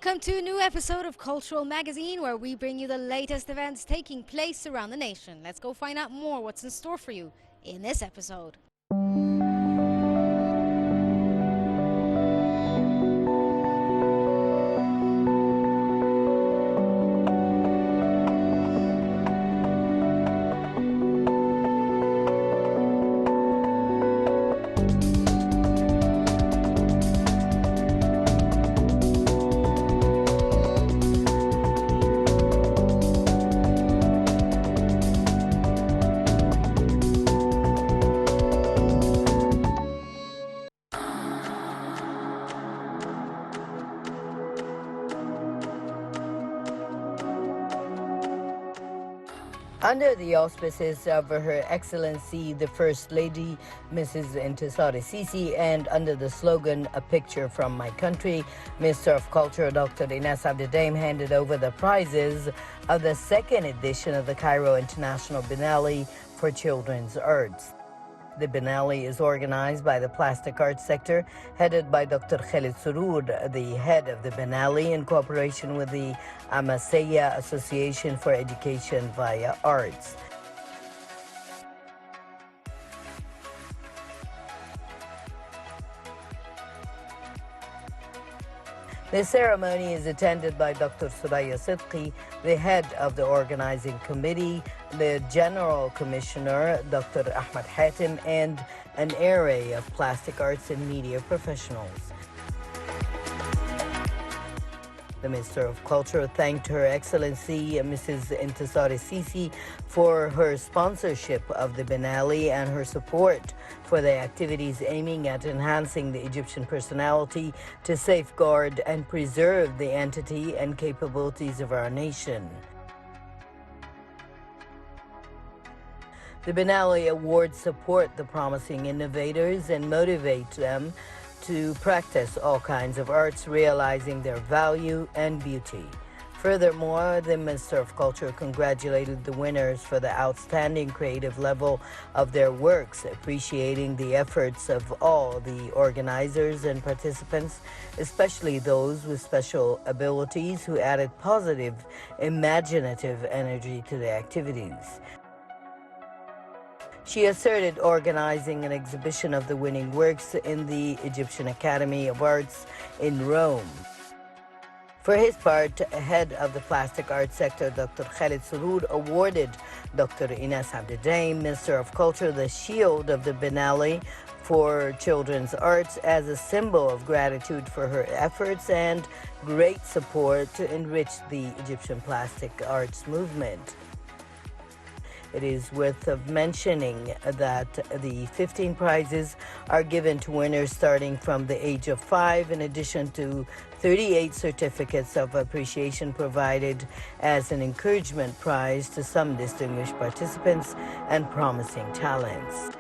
Welcome to a new episode of Cultural Magazine, where we bring you the latest events taking place around the nation. Let's go find out more what's in store for you in this episode. Under the auspices of Her Excellency the First Lady, Mrs. Intisar Sisi, and under the slogan, "A Picture from My Country," Minister of Culture Dr. Ines Abdidaim handed over the prizes of the second edition of the Cairo International Biennale for Children's Arts. The Biennale is organized by the plastic arts sector, headed by Dr. Khalid Surur, the head of the Biennale, in cooperation with the Amasaya Association for Education via Arts. The ceremony is attended by Dr. Suraya Sidqi, the head of the organizing committee, the General Commissioner, Dr. Ahmad Hatim, and an array of plastic arts and media professionals. The Minister of Culture thanked Her Excellency Mrs. Intisar Sisi for her sponsorship of the Biennale and her support for the activities aiming at enhancing the Egyptian personality to safeguard and preserve the entity and capabilities of our nation. The Biennale Awards support the promising innovators and motivate them to practice all kinds of arts, realizing their value and beauty. Furthermore, the Minister of Culture congratulated the winners for the outstanding creative level of their works, appreciating the efforts of all the organizers and participants, especially those with special abilities who added positive, imaginative energy to the activities. She asserted organizing an exhibition of the winning works in the Egyptian Academy of Arts in Rome. For his part, head of the plastic arts sector, Dr. Khalid Surur, awarded Dr. Ines Abdidaim, Minister of Culture, the shield of the Biennale for Children's Arts as a symbol of gratitude for her efforts and great support to enrich the Egyptian plastic arts movement. It is worth mentioning that the 15 prizes are given to winners starting from the age of 5, in addition to 38 certificates of appreciation provided as an encouragement prize to some distinguished participants and promising talents.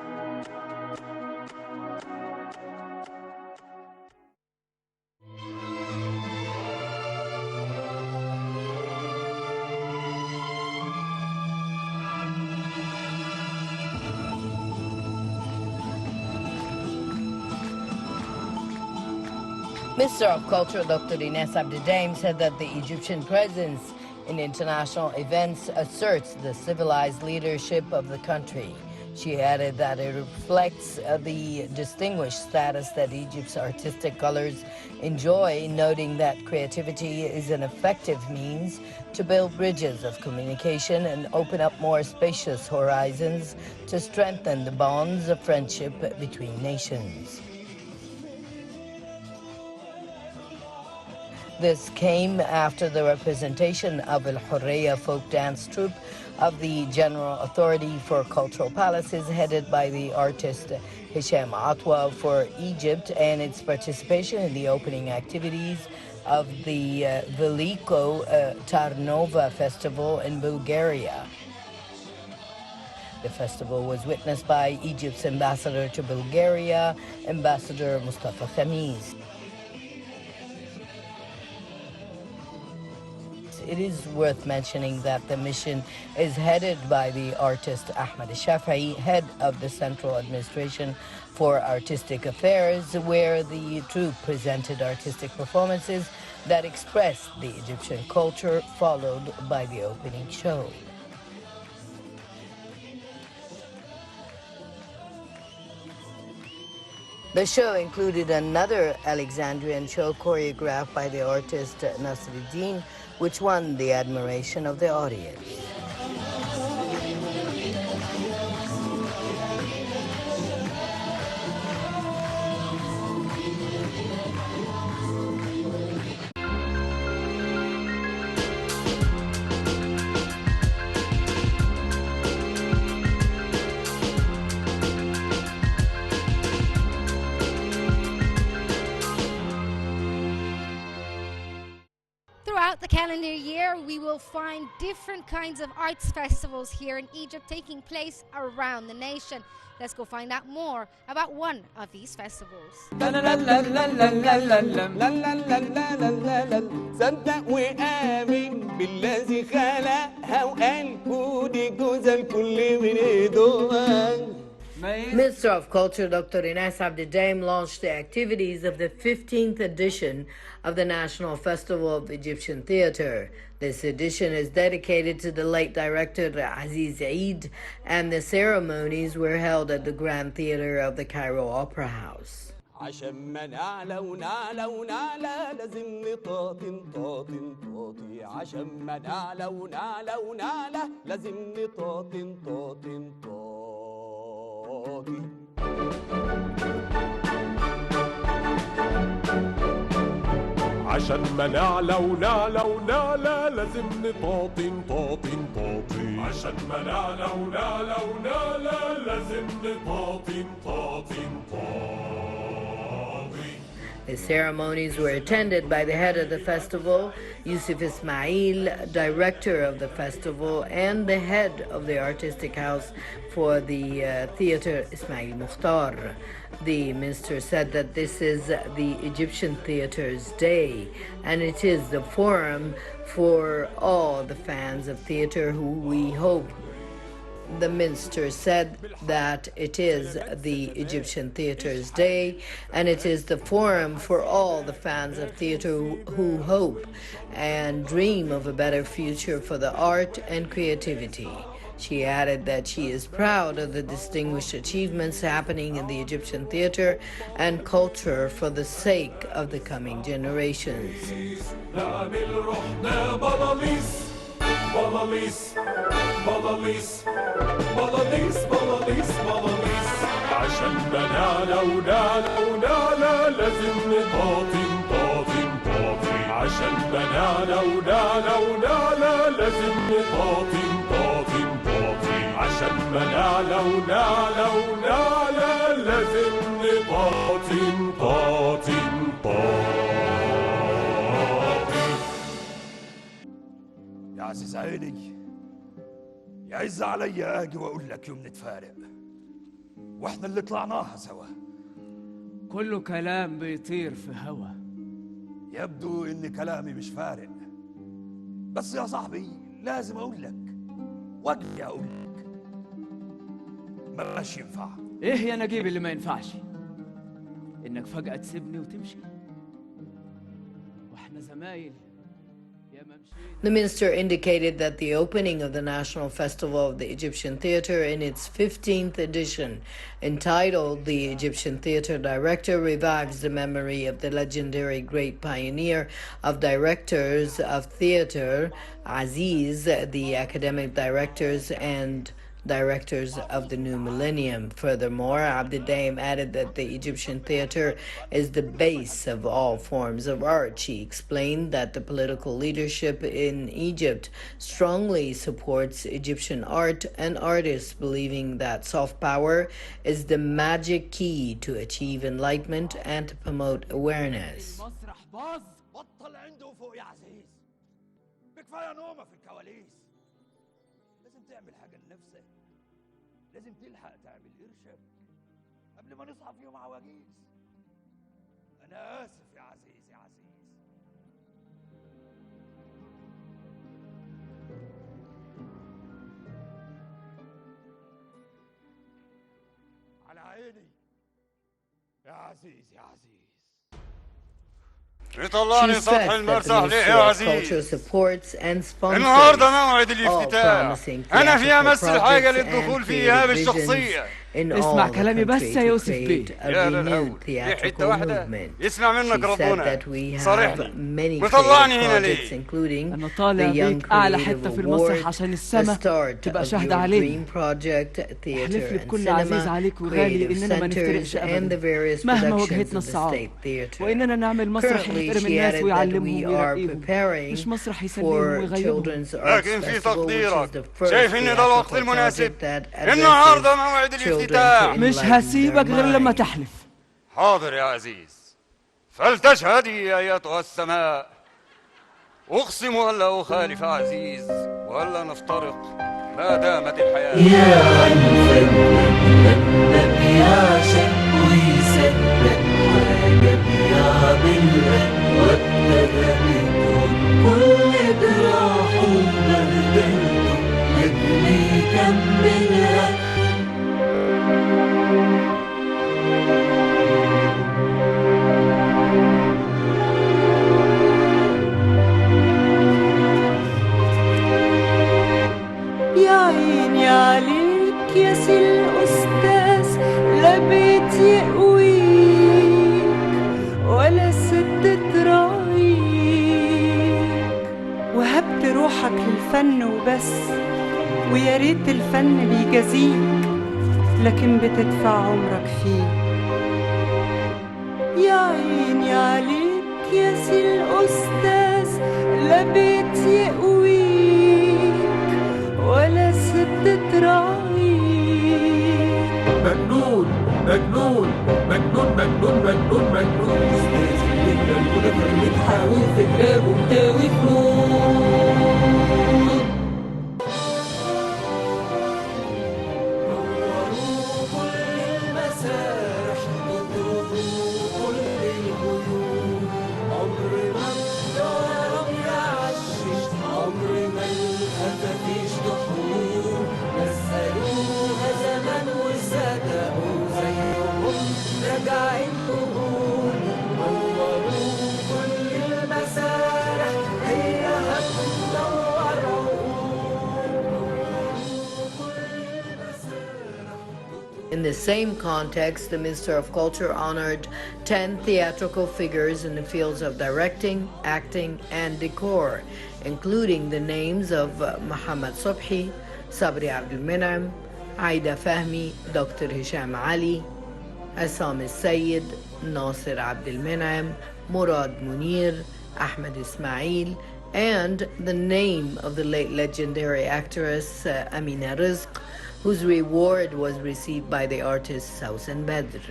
Minister of Culture Dr. Ines Abdidaim said that the Egyptian presence in international events asserts the civilized leadership of the country. She added that it reflects the distinguished status that Egypt's artistic colors enjoy, noting that creativity is an effective means to build bridges of communication and open up more spacious horizons to strengthen the bonds of friendship between nations. This came after the representation of El Hurriya folk dance troupe of the General Authority for Cultural Palaces, headed by the artist Hisham Atwa for Egypt, and its participation in the opening activities of the Veliko Tarnova Festival in Bulgaria. The festival was witnessed by Egypt's ambassador to Bulgaria, Ambassador Mustafa Khamis. it is worth mentioning that the mission is headed by the artist Ahmed Shafai, head of the Central Administration for Artistic Affairs, where the troupe presented artistic performances that expressed the Egyptian culture, followed by the opening show. The show included another Alexandrian show choreographed by the artist Nasruddin, which won the admiration of the audience. Throughout the calendar year, we will find different kinds of arts festivals here in Egypt taking place around the nation. Let's go find out more about one of these festivals. صدق وآمن بالذي خلقها وقلبه دي جوزة الكل من ايدوها. Minister of Culture Dr. Ines Abdidaim launched the activities of the 15th edition of the National Festival of Egyptian Theatre. This edition is dedicated to the late director Aziz Eid, and the ceremonies were held at the Grand Theatre of the Cairo Opera House. عشان ما نعلى ونعلى ونعلى لازم نطاطن طاطن طاطي عشان ما نعلى ونعلى ونعلى لازم نطاطن طاطن طاطي عشان ما نعلى ونعلى ونعلى لازم نطاطن طاطن طاطي عشان ما نعلى ونعلى ونعلى لازم نطاطن طاطن طاطي. The ceremonies were attended by the head of the festival, Yusuf Ismail, director of the festival, and the head of the artistic house for the theater, Ismail Mukhtar. The minister said that this is the Egyptian Theater's Day, and it is the forum for all the fans of theater who we hope. The minister said that it is the Egyptian Theater's Day, and it is the forum for all the fans of theater who hope and dream of a better future for the art and creativity. She added that she is proud of the distinguished achievements happening in the Egyptian theater and culture for the sake of the coming generations. بلاليس بلاليس بلاليس بلاليس بلاليس عشان بنعلى ونعلى ونعلى لازم نطاطن طاطن طاطي عشان بنعلى ونعلى ونعلى لازم نطاطن طاطن طاطي عشان بنعلى ونعلى ونعلى لازم نطاطن طاطن طاطي. يا عزيز عيني يعز عليا اجي واقول لك يوم نتفارق واحنا اللي طلعناها سوا. كله كلام بيطير في هوا. يبدو ان كلامي مش فارق، بس يا صاحبي لازم اقول لك واجي اقول لك مبقاش ينفع. ايه يا نجيب اللي ما ينفعش؟ انك فجأة تسيبني وتمشي واحنا زمايل. The minister indicated that the opening of the National Festival of the Egyptian Theatre in its 15th edition, entitled The Egyptian Theatre Director, revives the memory of the legendary great pioneer of directors of theatre, Aziz, the academic directors and directors of the new millennium. Furthermore, Abdidaim added that the Egyptian theater is the base of all forms of art. She explained that the political leadership in Egypt strongly supports Egyptian art and artists, believing that soft power is the magic key to achieve enlightenment and to promote awareness. بطل عنده فوق يا عزيز، بكفايه نومه في الكواليس. لازم تعمل حاجه لنفسك، لازم تلحق تعمل قرشك قبل ما نصحى في يوم عواجيز. انا اسف يا عزيز يا عزيز. عزيز يا عزيز. يطلعني She سطح stressed that the المرسح ليه Ministry يا of Culture عزيز. supports and sponsors النهارده موعد all الافتتاح. promising أنا في theatrical أمس الحاجة projects للدخول and فيها creative visions بالشخصية. in اسمع all the كلامي بس country يا to يوسف create بيه. a يا renewed للهول في حتة theatrical واحدة movement. يسمع منك She said ربنا. that we have صارحني many وطلعني creative هنا projects ليه؟ including أنا the طالع Young بيك أعلى Creative حتة في المسرح Award, عشان the السما start تبقى of شاهدة your علينا. dream project, احلف theater لي and بكل عزيز cinema, عليك وغالي creative إننا ما نفترقش centers and the أبدا various مهما productions واجهتنا of the الصعاب، State Theater. وإننا نعمل مسرح Currently, يحترم she الناس added that we ويعلمهم are ويرقيهم، preparing مش مسرح يسليهم for ويغيبهم. Children's Arts لكن في Festival, which is تقديرك the first شايف إن ده الوقت theatrical المناسب. project that النهارده addresses موعد children to الافتتاح. مش enlighten their هسيبك غير لما mind. تحلف. حاضر يا عزيز. فلتشهدي أيتها السماء. أقسم ألا أخالف عزيز وألا نفترق ما دامت الحياة. يا عنفن لبك يا شق ويصدق حاجة بيعملها وابتدى بدون كل جراح وبهدلته لجلي يكملها. يا عيني عليك يا سي الأستاذ، لا بيت يقويك ولا ست تراعيك، وهبت روحك للفن وبس، ويا ريت الفن بيجازيك، لكن بتدفع عمرك فيه. يا عيني عليك يا سي الأستاذ، لا بيت يقويك ولا ست تراعيك. مجنون مجنون مجنون مجنون مجنون مجنون. أستاذ اللي الغدر بتحاول في كتابه مداوي فنون. نوروا كل المسارح، نطرقوا كل الغيوم، عمر ما الضرب يعشش، عمر ما الخفافيش تحوم، نزلوها زمان وصدقوا زيهم راجعين تهون. نوروا كل المسارح، هي هتنور عقول. نوروا كل المسارح. In the same context, the Minister of Culture honored 10 theatrical figures in the fields of directing, acting, and decor, including the names of Mohammad Sobhi, Sabri Abdul Minam, Aida Fahmi, Dr. Hisham Ali, Assam Al-Sayed, Nasir Abdul Minam, Murad Munir, Ahmed Ismail, and the name of the late legendary actress Amina Rizq, whose reward was received by the artist Sausan Badr.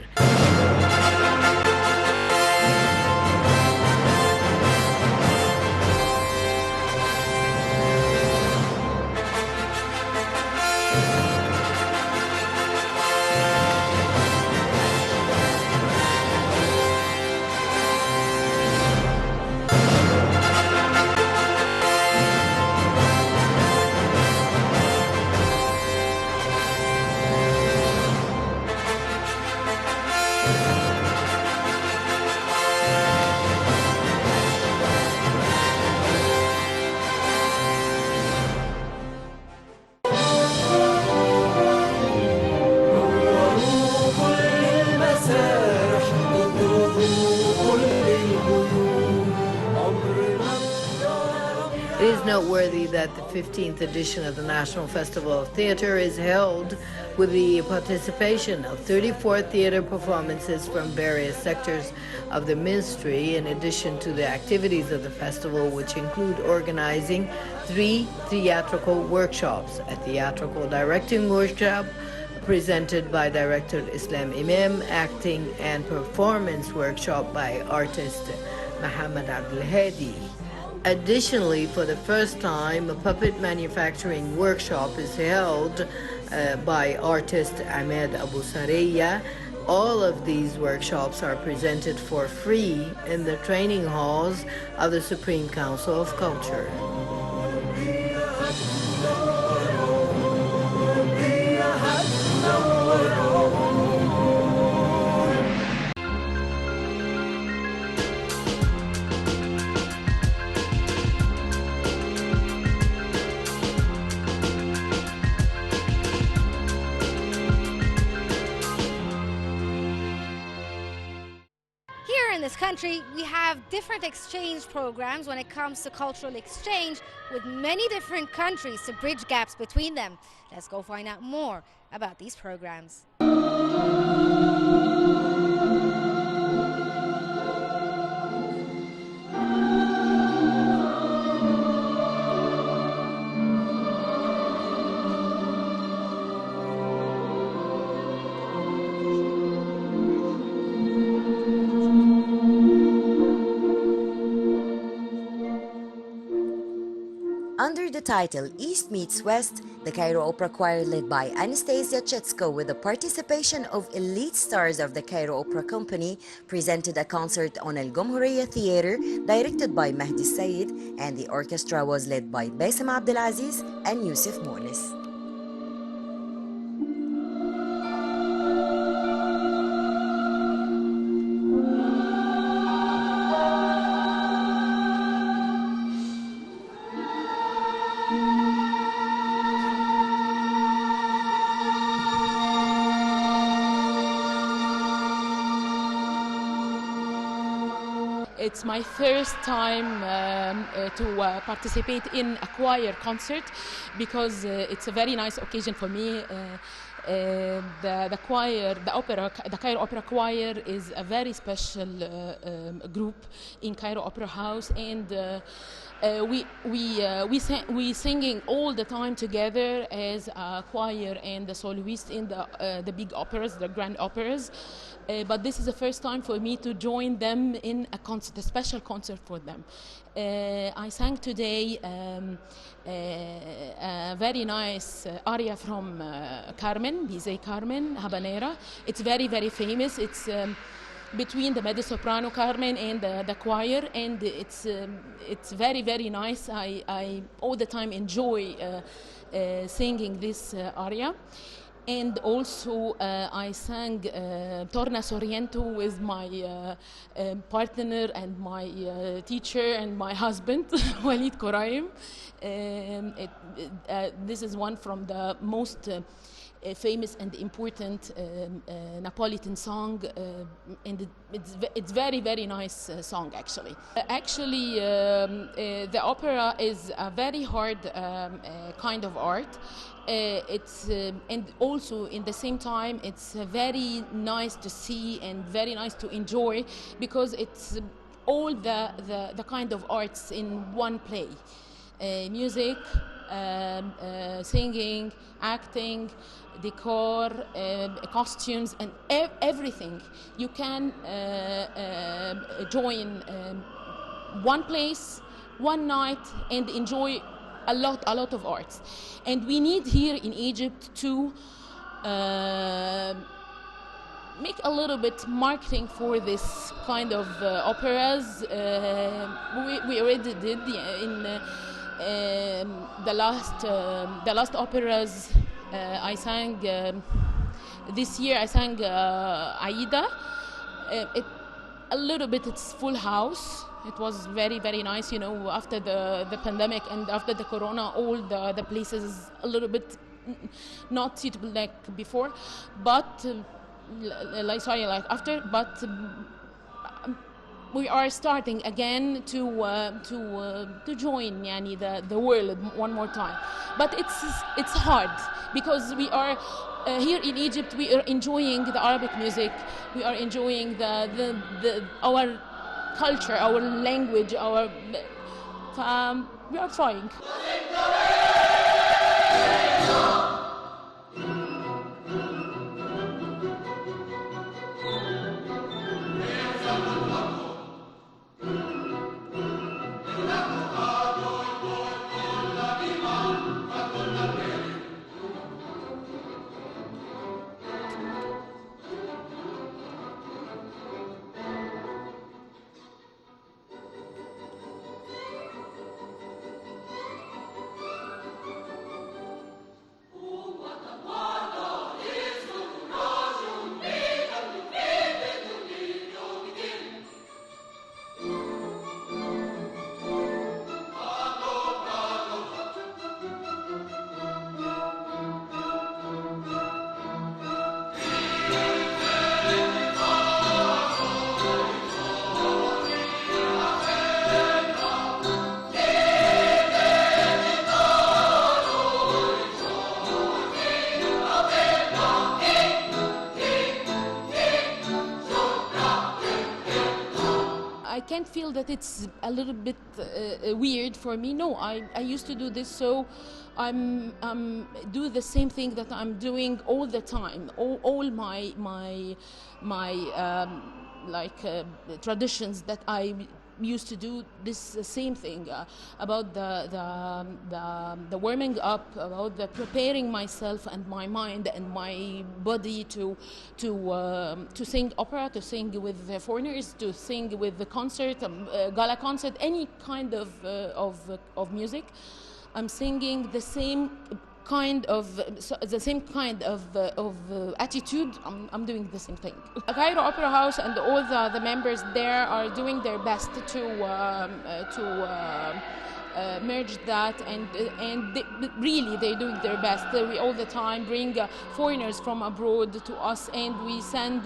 نوروا كل المسارح، نطرقوا كل الغيوم، عمر ما الضرب. It is noteworthy that the 15th edition of the National Festival of Theatre is held with the participation of 34 theater performances from various sectors of the ministry, in addition to the activities of the festival, which include organizing 3 theatrical workshops: a theatrical directing workshop presented by director Islam Imam, acting and performance workshop by artist Muhammad Abdul Hadi. Additionally, for the first time, a puppet manufacturing workshop is held by artist Ahmed Abu Saraya. All of these workshops are presented for free in the training halls of the Supreme Council of Culture. country, we have different exchange programs when it comes to cultural exchange with many different countries to bridge gaps between them. Let's go find out more about these programs. Under the title East Meets West, the Cairo Opera Choir led by Anastasia Chetsko with the participation of elite stars of the Cairo Opera Company presented a concert on Al Gomhuriya Theatre directed by Mahdi Sayed, and the orchestra was led by Bassem Abdelaziz and Yusuf Mounis. It's my first time to participate in a choir concert because it's a very nice occasion for me. The choir, the Cairo Opera Choir is a very special group in Cairo Opera House, and we singing all the time together as a choir and the soloist in the big operas, the grand operas. But this is the first time for me to join them in a concert, a special concert for them. I sang today a very nice aria from Carmen, Bizet Carmen, Habanera. It's very, very famous. It's between the mezzo-soprano Carmen and the choir, and it's very, very nice. I all the time enjoy singing this aria. And also I sang Torna Sorrento with my partner and my teacher and my husband, Walid Koraim. This is one from the most famous and important Napolitan song, and it's very, very nice song actually. The opera is a very hard kind of art. And also in the same time it's very nice to see and very nice to enjoy because it's all the kind of arts in one play. Music, singing, acting, decor, costumes, and everything. You can join one place, one night, and enjoy a lot of arts. And we need here in Egypt to make a little bit marketing for this kind of operas. We already did in the last operas. I sang this year. I sang Aida. A little bit. It's full house. It was very, very nice, you know, after the pandemic and after the corona, all the places a little bit not suitable like before, but we are starting again to join the world one more time. But it's hard because we are here in Egypt. We are enjoying the Arabic music. We are enjoying our culture, our language, we are trying. can't feel that it's a little bit weird for me. No, I used to do this, so I'm do the same thing that I'm doing all the time. All my traditions that I used to do this same thing about the warming up, about the preparing myself and my mind and my body to sing opera, to sing with the foreigners, to sing with the concert, gala concert, any kind of music. I'm singing the same kind of attitude. I'm doing the same thing. Cairo Opera House and all the members there are doing their best to merge that, and they're doing their best. We all the time bring foreigners from abroad to us, and we send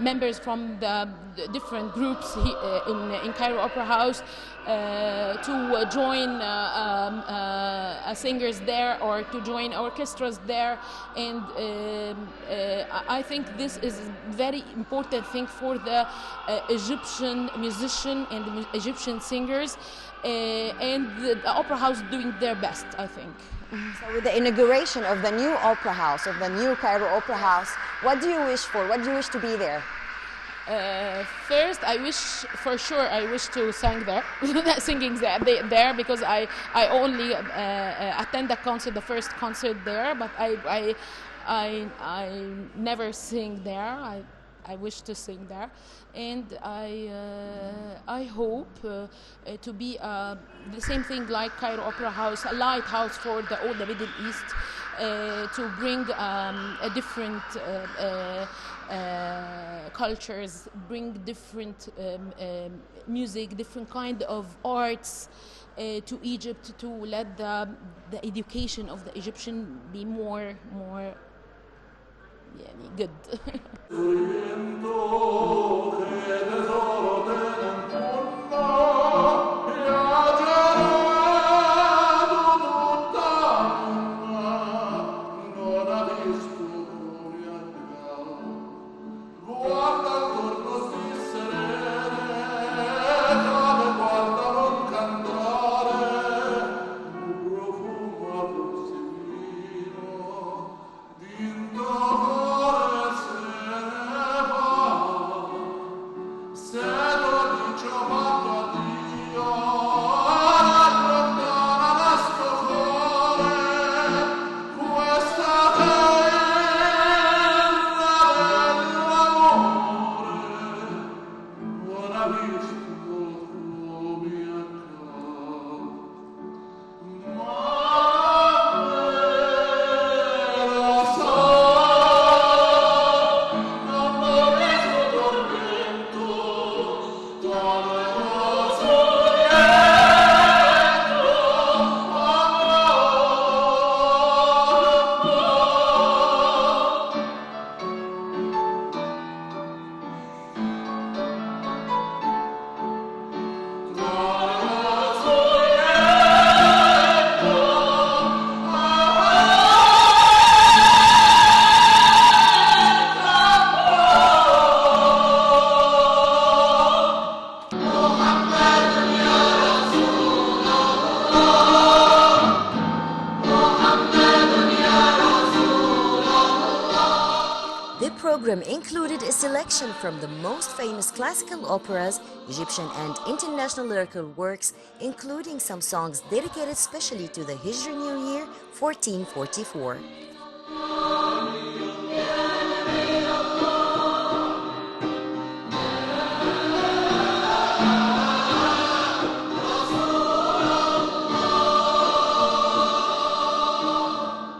members from the different groups in Cairo Opera House to join singers there or to join orchestras there, and I think this is a very important thing for the Egyptian musician and the Egyptian singers, and the opera house doing their best, I think. So with the inauguration of the new opera house, of the new Cairo Opera House, what do you wish for? What do you wish to be there? First, I wish to sing there, there, because I only attend the first concert there, but I never sing there. I wish to sing there, and I hope to be the same thing like Cairo Opera House, a lighthouse for all the Middle East, to bring a different cultures, bring different music, different kind of arts to Egypt, to let the education of the Egyptian be more good. Included a selection from the most famous classical operas, Egyptian and international lyrical works, including some songs dedicated specially to the Hijri New Year 1444.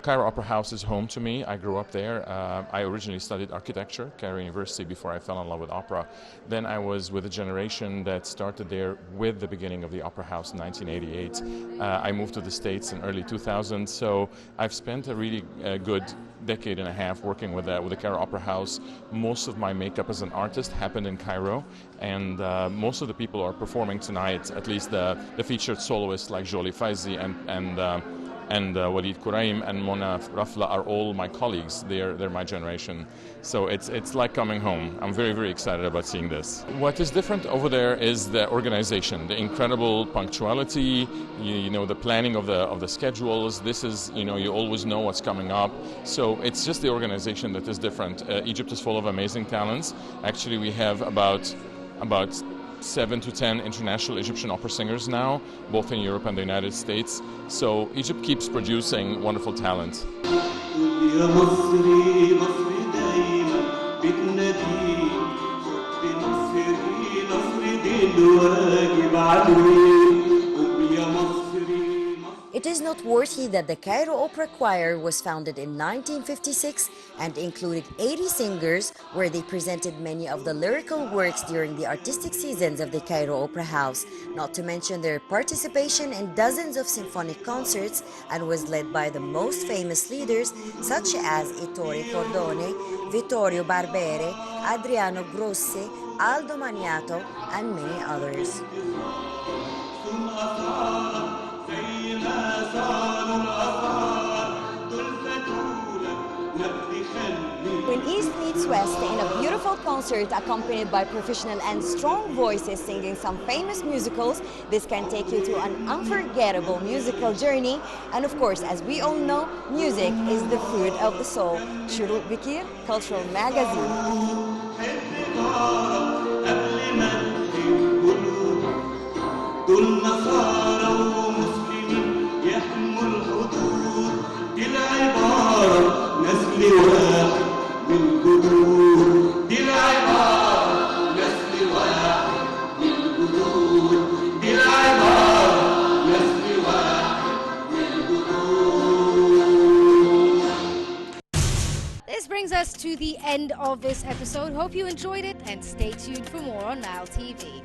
Cairo Opera House is home to me. I grew up there. I originally studied architecture at Cairo University before I fell in love with opera. Then I was with a generation that started there with the beginning of the Opera House in 1988. I moved to the States in early 2000, so I've spent a really good decade and a half working with the Cairo Opera House. Most of my makeup as an artist happened in Cairo, and most of the people who are performing tonight, at least the featured soloists like Jolie Faizi and and Walid Kuraim and Mona Rafla are all my colleagues. They're my generation. So it's like coming home. I'm very, very excited about seeing this. What is different over there is the organization, the incredible punctuality, you know, the planning of the schedules. This is, you know, you always know what's coming up. So it's just the organization that is different. Egypt is full of amazing talents. Actually, we have about 7 to 10 international Egyptian opera singers now, both in Europe and the United States. So Egypt keeps producing wonderful talent. It is noteworthy that the Cairo Opera Choir was founded in 1956 and included 80 singers, where they presented many of the lyrical works during the artistic seasons of the Cairo Opera House, not to mention their participation in dozens of symphonic concerts, and was led by the most famous leaders such as Ettore Cordone, Vittorio Barbere, Adriano Grossi, Aldo Maniato, and many others. When East meets West in a beautiful concert accompanied by professional and strong voices singing some famous musicals, this can take you to an unforgettable musical journey. And of course, as we all know, music is the food of the soul. Shurut Bikir, Cultural Magazine. This brings us to the end of this episode. Hope you enjoyed it, and stay tuned for more on Nile TV.